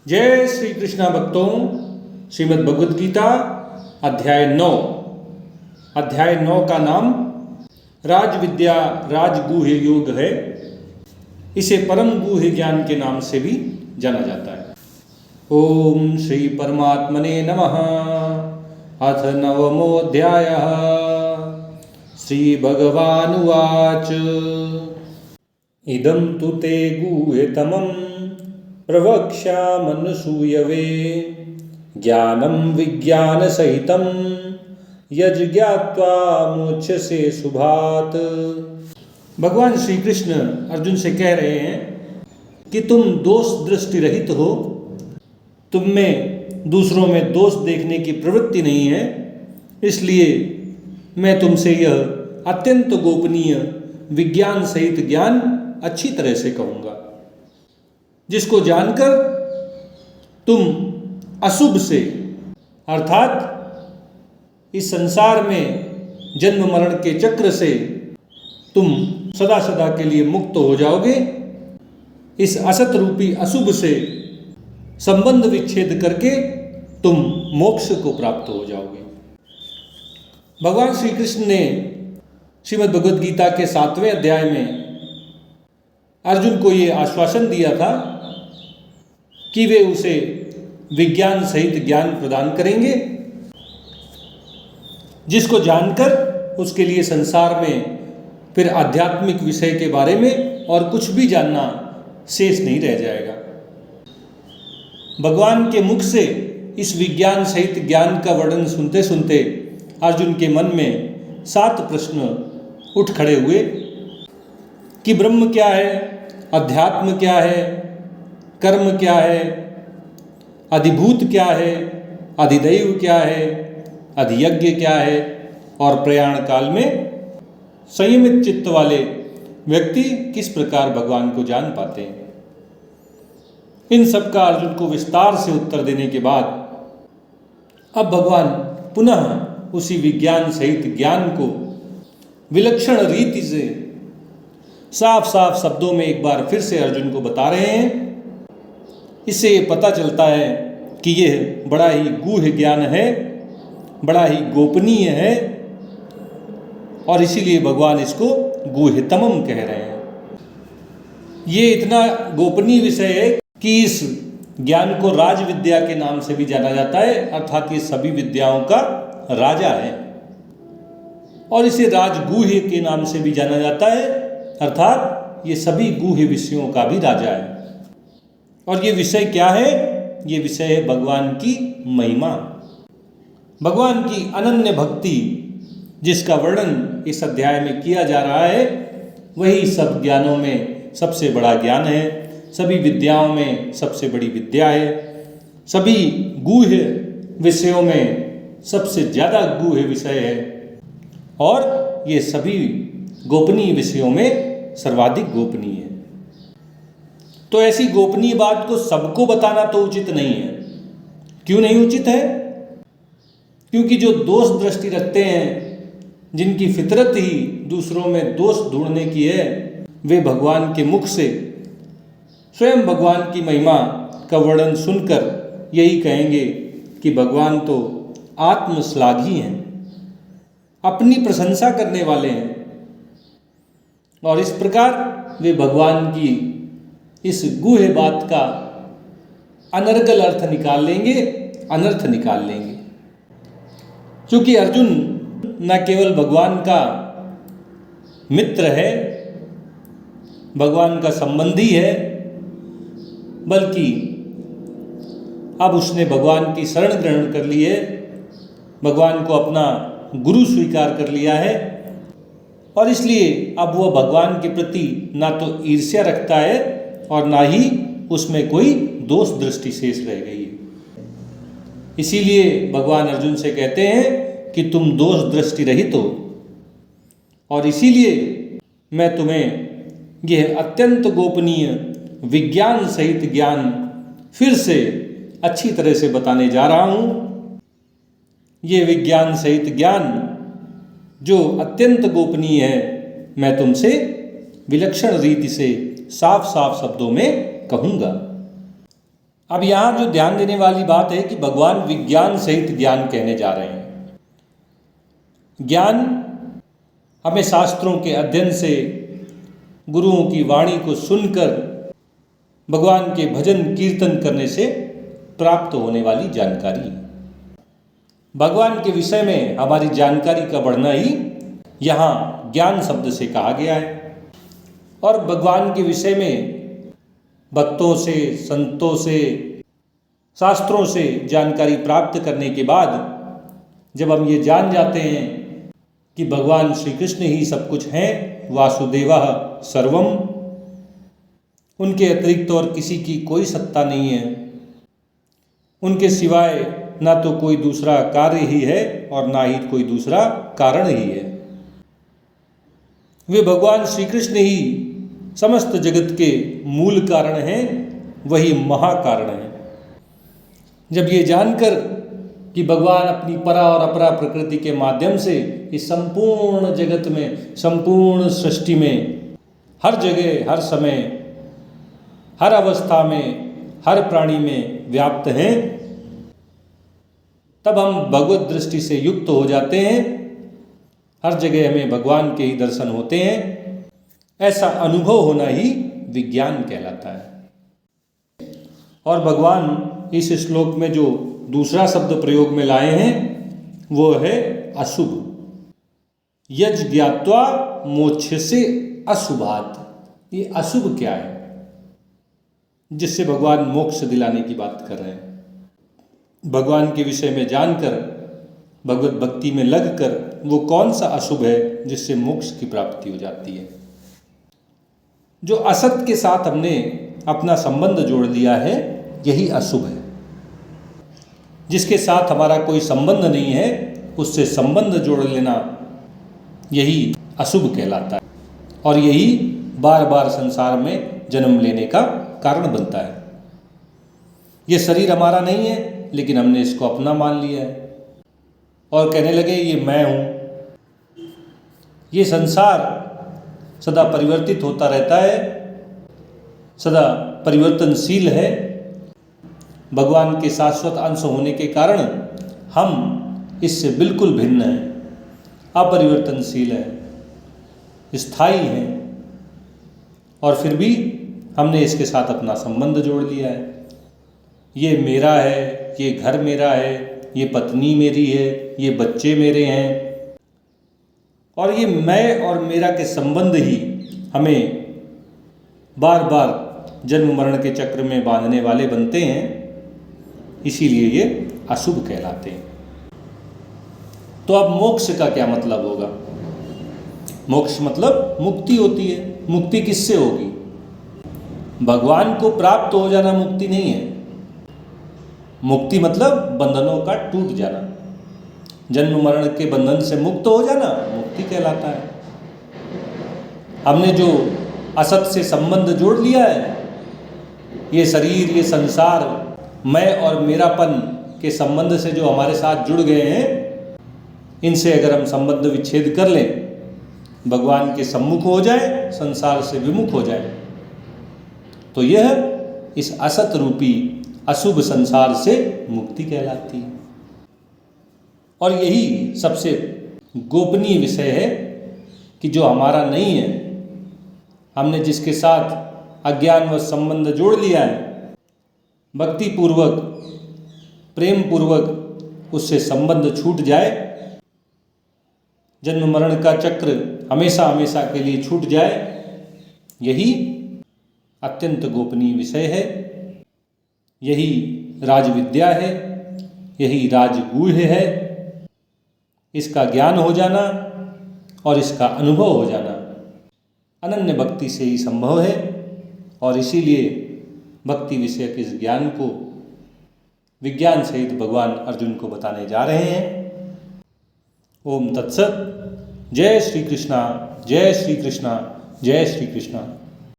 जय श्री कृष्णा भक्तों, श्रीमद् भगवद गीता अध्याय 9। अध्याय 9 का नाम राज विद्या राजगुह्य योग है। इसे परम गुह्य ज्ञान के नाम से भी जाना जाता है। ओम श्री परमात्मने नमः। अथ नवमोऽध्यायः। श्री भगवानुवाच इदं तु ते गुह्यतमं प्रवक्ष्यामनसूयवे ज्ञानं विज्ञानसहितं यज्ज्ञात्वा मोक्ष्यसे शुभात्। भगवान श्री कृष्ण अर्जुन से कह रहे हैं कि तुम दोष दृष्टि रहित हो, तुम में दूसरों में दोष देखने की प्रवृत्ति नहीं है, इसलिए मैं तुमसे यह अत्यंत गोपनीय विज्ञान सहित ज्ञान अच्छी तरह से कहूँगा, जिसको जानकर तुम अशुभ से अर्थात इस संसार में जन्म मरण के चक्र से तुम सदा सदा के लिए मुक्त हो जाओगे। इस असत रूपी अशुभ से संबंध विच्छेद करके तुम मोक्ष को प्राप्त हो जाओगे। भगवान श्री कृष्ण ने श्रीमद् भगवद गीता के 7वें अध्याय में अर्जुन को ये आश्वासन दिया था कि वे उसे विज्ञान सहित ज्ञान प्रदान करेंगे, जिसको जानकर उसके लिए संसार में फिर आध्यात्मिक विषय के बारे में और कुछ भी जानना शेष नहीं रह जाएगा। भगवान के मुख से इस विज्ञान सहित ज्ञान का वर्णन सुनते सुनते अर्जुन के मन में 7 प्रश्न उठ खड़े हुए कि ब्रह्म क्या है, अध्यात्म क्या है, कर्म क्या है, अधिभूत क्या है, अधिदैव क्या है, अधियज्ञ क्या है, और प्रयाण काल में संयमित चित्त वाले व्यक्ति किस प्रकार भगवान को जान पाते हैं। इन सब का अर्जुन को विस्तार से उत्तर देने के बाद अब भगवान पुनः उसी विज्ञान सहित ज्ञान को विलक्षण रीति से साफ साफ शब्दों में एक बार फिर से अर्जुन को बता रहे हैं। इससे ये पता चलता है कि यह बड़ा ही गूढ़ ज्ञान है, बड़ा ही गोपनीय है, और इसीलिए भगवान इसको गुह्यतमम कह रहे हैं। ये इतना गोपनीय विषय है कि इस ज्ञान को राज विद्या के नाम से भी जाना जाता है, अर्थात ये सभी विद्याओं का राजा है, और इसे राजगुह्य के नाम से भी जाना जाता है, अर्थात ये सभी गुह्य विषयों का भी राजा है। और ये विषय क्या है? ये विषय है भगवान की महिमा, भगवान की अनन्य भक्ति, जिसका वर्णन इस अध्याय में किया जा रहा है। वही सब ज्ञानों में सबसे बड़ा ज्ञान है, सभी विद्याओं में सबसे बड़ी विद्या है, सभी गूह्य विषयों में सबसे ज़्यादा गूह्य विषय है, और ये सभी गोपनीय विषयों में सर्वाधिक गोपनीय है। तो ऐसी गोपनीय बात को सबको बताना तो उचित नहीं है। क्यों नहीं उचित है? क्योंकि जो दोष दृष्टि रखते हैं, जिनकी फितरत ही दूसरों में दोष ढूंढने की है, वे भगवान के मुख से स्वयं भगवान की महिमा का वर्णन सुनकर यही कहेंगे कि भगवान तो आत्मश्लाघी हैं, अपनी प्रशंसा करने वाले हैं, और इस प्रकार वे भगवान की इस गूढ़ बात का अनर्गल अर्थ निकाल लेंगे, अनर्थ निकाल लेंगे। क्योंकि अर्जुन न केवल भगवान का मित्र है, भगवान का संबंधी है, बल्कि अब उसने भगवान की शरण ग्रहण कर ली है, भगवान को अपना गुरु स्वीकार कर लिया है, और इसलिए अब वह भगवान के प्रति ना तो ईर्ष्या रखता है और ना ही उसमें कोई दोष दृष्टि शेष रह गई है। इसीलिए भगवान अर्जुन से कहते हैं कि तुम दोष दृष्टि रहित हो, और इसीलिए मैं तुम्हें यह अत्यंत गोपनीय विज्ञान सहित ज्ञान फिर से अच्छी तरह से बताने जा रहा हूँ। ये विज्ञान सहित ज्ञान जो अत्यंत गोपनीय है, मैं तुमसे विलक्षण रीति से साफ साफ शब्दों में कहूँगा। अब यहाँ जो ध्यान देने वाली बात है कि भगवान विज्ञान सहित ज्ञान कहने जा रहे हैं। ज्ञान हमें शास्त्रों के अध्ययन से, गुरुओं की वाणी को सुनकर, भगवान के भजन कीर्तन करने से प्राप्त होने वाली जानकारी है। भगवान के विषय में हमारी जानकारी का बढ़ना ही यहाँ ज्ञान शब्द से कहा गया है। और भगवान के विषय में भक्तों से, संतों से, शास्त्रों से जानकारी प्राप्त करने के बाद जब हम ये जान जाते हैं कि भगवान श्री कृष्ण ही सब कुछ हैं, वासुदेवः सर्वम, उनके अतिरिक्त और किसी की कोई सत्ता नहीं है, उनके सिवाय ना तो कोई दूसरा कार्य ही है और ना ही कोई दूसरा कारण ही है, वे भगवान श्री कृष्ण ही समस्त जगत के मूल कारण हैं, वही महाकारण हैं। जब ये जानकर कि भगवान अपनी परा और अपरा प्रकृति के माध्यम से इस संपूर्ण जगत में, संपूर्ण सृष्टि में, हर जगह, हर समय, हर अवस्था में, हर प्राणी में व्याप्त हैं, तब हम भगवत दृष्टि से युक्त हो जाते हैं। हर जगह हमें भगवान के ही दर्शन होते हैं। ऐसा अनुभव होना ही विज्ञान कहलाता है। और भगवान इस श्लोक में जो दूसरा शब्द प्रयोग में लाए हैं वो है अशुभ। यज ज्ञात्वा मोक्ष से अशुभात। ये अशुभ क्या है जिससे भगवान मोक्ष दिलाने की बात कर रहे हैं? भगवान के विषय में जानकर, भगवत भक्ति में लगकर वो कौन सा अशुभ है जिससे मोक्ष की प्राप्ति हो जाती है? जो असत के साथ हमने अपना संबंध जोड़ लिया है, यही अशुभ है। जिसके साथ हमारा कोई संबंध नहीं है, उससे संबंध जोड़ लेना, यही अशुभ कहलाता है। और यही बार बार संसार में जन्म लेने का कारण बनता है। ये शरीर हमारा नहीं है, लेकिन हमने इसको अपना मान लिया है और कहने लगे ये मैं हूँ। ये संसार सदा परिवर्तित होता रहता है, सदा परिवर्तनशील है। भगवान के शाश्वत अंश होने के कारण हम इससे बिल्कुल भिन्न हैं, अपरिवर्तनशील है, स्थायी हैं, और फिर भी हमने इसके साथ अपना संबंध जोड़ लिया है। ये मेरा है, ये घर मेरा है, ये पत्नी मेरी है, ये बच्चे मेरे हैं। और ये मैं और मेरा के संबंध ही हमें बार बार जन्म मरण के चक्र में बांधने वाले बनते हैं। इसीलिए ये अशुभ कहलाते हैं। तो अब मोक्ष का क्या मतलब होगा? मोक्ष मतलब मुक्ति होती है। मुक्ति किससे होगी? भगवान को प्राप्त हो जाना मुक्ति नहीं है। मुक्ति मतलब बंधनों का टूट जाना, जन्म मरण के बंधन से मुक्त हो जाना मुक्ति कहलाता है। हमने जो असत से संबंध जोड़ लिया है, ये शरीर, ये संसार, मैं और मेरापन के संबंध से जो हमारे साथ जुड़ गए हैं, इनसे अगर हम संबंध विच्छेद कर लें, भगवान के सम्मुख हो जाए, संसार से विमुख हो जाए, तो यह इस असत रूपी अशुभ संसार से मुक्ति कहलाती है। और यही सबसे गोपनीय विषय है कि जो हमारा नहीं है, हमने जिसके साथ अज्ञानवश संबंध जोड़ लिया है, भक्ति पूर्वक, प्रेम पूर्वक उससे संबंध छूट जाए, जन्म मरण का चक्र हमेशा हमेशा के लिए छूट जाए, यही अत्यंत गोपनीय विषय है। यही राजविद्या है, यही राजगूढ़ है। इसका ज्ञान हो जाना और इसका अनुभव हो जाना अनन्य भक्ति से ही संभव है। और इसीलिए भक्ति विषयक इस ज्ञान को विज्ञान सहित भगवान अर्जुन को बताने जा रहे हैं। ओम तत्सत। जय श्री कृष्णा, जय श्री कृष्णा, जय श्री कृष्णा।